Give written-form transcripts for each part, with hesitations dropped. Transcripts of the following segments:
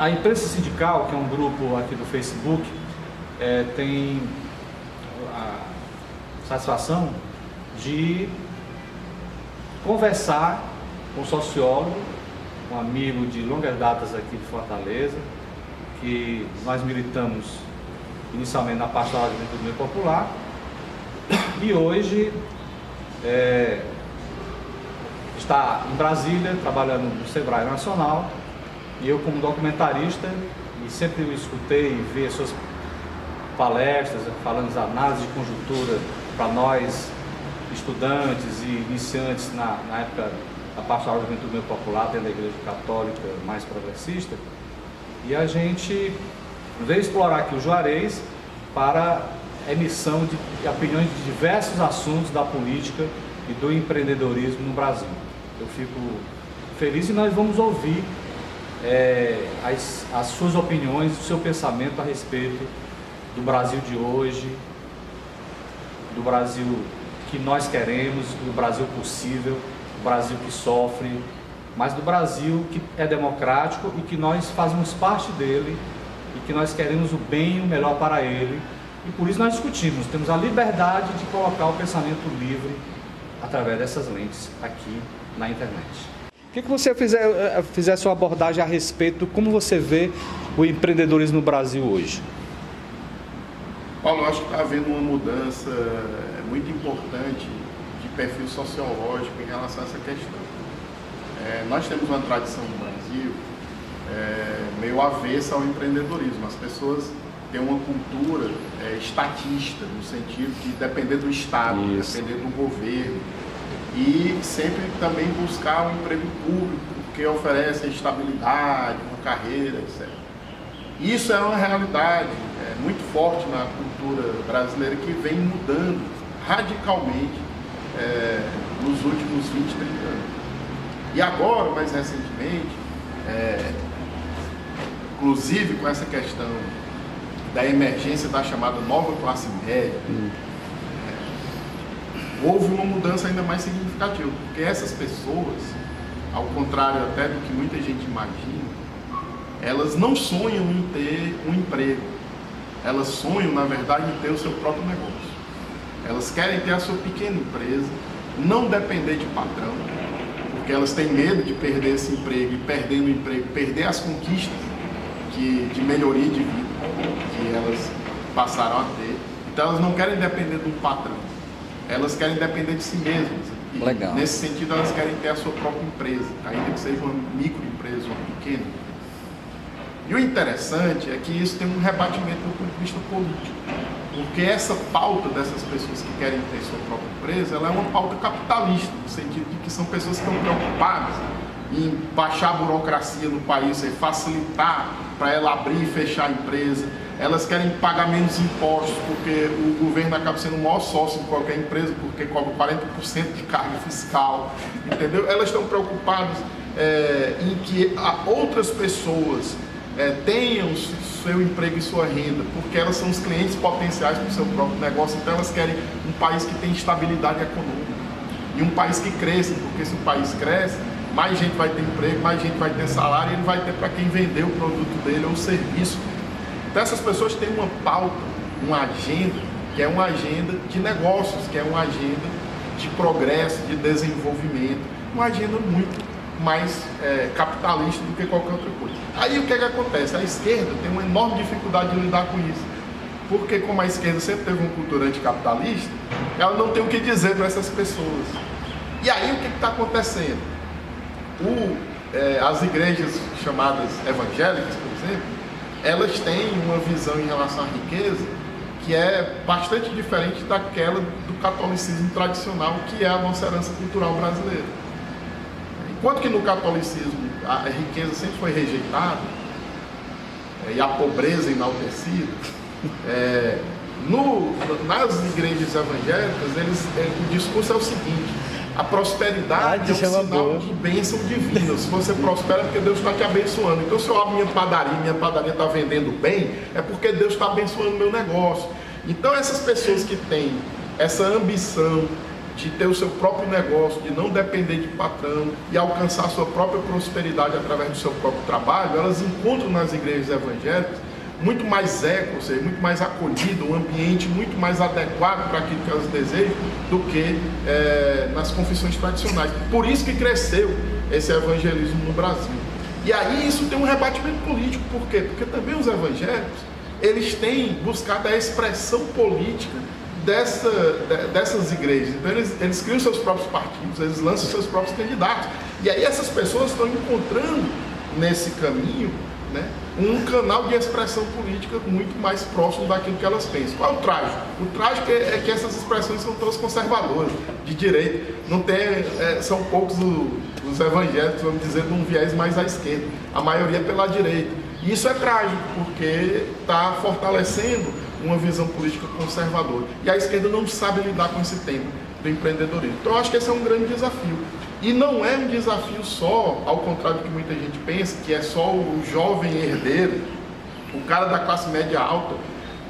A Imprensa Sindical, que é um grupo aqui do Facebook, tem a satisfação de conversar com um sociólogo, um amigo de longas datas aqui de Fortaleza, que nós militamos inicialmente na Pastoral da Juventude Meio Popular, e hoje está em Brasília, trabalhando no Sebrae Nacional, e eu como documentarista, e sempre eu escutei e vi as suas palestras, falando de análise de conjuntura para nós, estudantes e iniciantes na época da Pastoral da Juventude Meio Popular, dentro da Igreja Católica mais progressista, e a gente veio explorar aqui o Juarez para emissão de opiniões de diversos assuntos da política e do empreendedorismo no Brasil. Eu fico feliz e nós vamos ouvir as suas opiniões, o seu pensamento a respeito do Brasil de hoje, do Brasil que nós queremos, do Brasil possível, do Brasil que sofre, mas do Brasil que é democrático e que nós fazemos parte dele e que nós queremos o bem e o melhor para ele. E por isso nós discutimos, temos a liberdade de colocar o pensamento livre através dessas lentes aqui na internet. O que você fizer sua abordagem a respeito, como você vê o empreendedorismo no Brasil hoje? Paulo, eu acho que está havendo uma mudança muito importante de perfil sociológico em relação a essa questão. Nós temos uma tradição no Brasil meio avessa ao empreendedorismo. As pessoas têm uma cultura estatista, no sentido de depender do Estado, depender do governo, e sempre também buscar um emprego público, que oferece estabilidade, uma carreira, etc. Isso é uma realidade muito forte na cultura brasileira que vem mudando radicalmente nos últimos 20, 30 anos. E agora, mais recentemente, inclusive com essa questão da emergência da chamada nova classe média, houve uma mudança ainda mais significativa, porque essas pessoas, ao contrário até do que muita gente imagina, elas não sonham em ter um emprego, elas sonham, na verdade, em ter o seu próprio negócio. Elas querem ter a sua pequena empresa, não depender de patrão, porque elas têm medo de perder esse emprego e, perdendo o emprego, perder as conquistas de melhoria de vida que elas passaram a ter. Então elas não querem depender de um patrão, elas querem depender de si mesmas. E, legal. Nesse sentido, elas querem ter a sua própria empresa, ainda que seja uma microempresa, uma pequena. E o interessante é que isso tem um rebatimento do ponto de vista político, porque essa pauta dessas pessoas que querem ter sua própria empresa, ela é uma pauta capitalista, no sentido de que são pessoas que estão preocupadas em baixar a burocracia no país, facilitar para ela abrir e fechar a empresa. Elas querem pagar menos impostos, porque o governo acaba sendo o maior sócio de qualquer empresa, porque cobra 40% de carga fiscal, entendeu? Elas estão preocupadas em que outras pessoas tenham seu emprego e sua renda, porque elas são os clientes potenciais para o seu próprio negócio. Então elas querem um país que tem estabilidade econômica e um país que cresça, porque se o país cresce, mais gente vai ter emprego, mais gente vai ter salário, e ele vai ter para quem vender o produto dele ou o serviço. Então essas pessoas têm uma pauta, uma agenda, que é uma agenda de negócios, que é uma agenda de progresso, de desenvolvimento, uma agenda muito mais capitalista do que qualquer outra coisa. Aí o que acontece? A esquerda tem uma enorme dificuldade de lidar com isso, porque como a esquerda sempre teve uma cultura anticapitalista, ela não tem o que dizer para essas pessoas. E aí o que está acontecendo? As igrejas chamadas evangélicas, por exemplo, elas têm uma visão em relação à riqueza que é bastante diferente daquela do catolicismo tradicional, que é a nossa herança cultural brasileira. Enquanto que no catolicismo a riqueza sempre foi rejeitada e a pobreza enaltecida, nas igrejas evangélicas o discurso é o seguinte: a prosperidade é um sinal de bênção divina. Se você prospera é porque Deus está te abençoando. Então se eu abro minha padaria está vendendo bem, é porque Deus está abençoando meu negócio. Então essas pessoas que têm essa ambição de ter o seu próprio negócio, de não depender de patrão e alcançar a sua própria prosperidade através do seu próprio trabalho, elas encontram nas igrejas evangélicas muito mais eco, ou seja, muito mais acolhido, um ambiente muito mais adequado para aquilo que elas desejam do que nas confissões tradicionais. Por isso que cresceu esse evangelismo no Brasil. E aí isso tem um rebatimento político. Por quê? Porque também os evangélicos, eles têm buscado a expressão política dessas igrejas. Então eles criam seus próprios partidos, eles lançam seus próprios candidatos. E aí essas pessoas estão encontrando nesse caminho, né, um canal de expressão política muito mais próximo daquilo que elas pensam. Qual é o trágico? O trágico é que essas expressões são todas conservadoras, de direita. Não tem, são poucos os evangélicos, vamos dizer, de um viés mais à esquerda. A maioria é pela direita. E isso é trágico, porque está fortalecendo uma visão política conservadora. E a esquerda não sabe lidar com esse tema do empreendedorismo. Então eu acho que esse é um grande desafio. E não é um desafio só, ao contrário do que muita gente pensa, que é só o jovem herdeiro, o cara da classe média alta,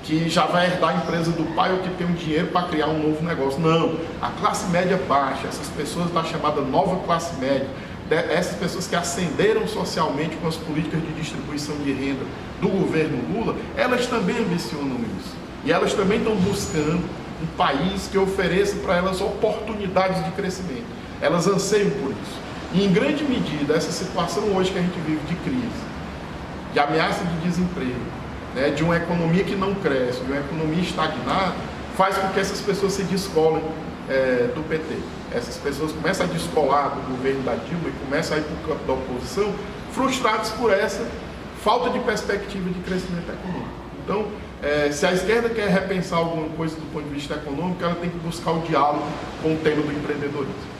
que já vai herdar a empresa do pai ou que tem um dinheiro para criar um novo negócio. Não, a classe média baixa, essas pessoas da chamada nova classe média, essas pessoas que ascenderam socialmente com as políticas de distribuição de renda do governo Lula, elas também ambicionam isso. E elas também estão buscando um país que ofereça para elas oportunidades de crescimento. Elas anseiam por isso. E em grande medida, essa situação hoje que a gente vive de crise, de ameaça de desemprego, né, de uma economia que não cresce, de uma economia estagnada, faz com que essas pessoas se descolem do PT. Essas pessoas começam a descolar do governo da Dilma e começam a ir para o campo da oposição, frustrados por essa falta de perspectiva de crescimento econômico. Então, se a esquerda quer repensar alguma coisa do ponto de vista econômico, ela tem que buscar o diálogo com o tema do empreendedorismo.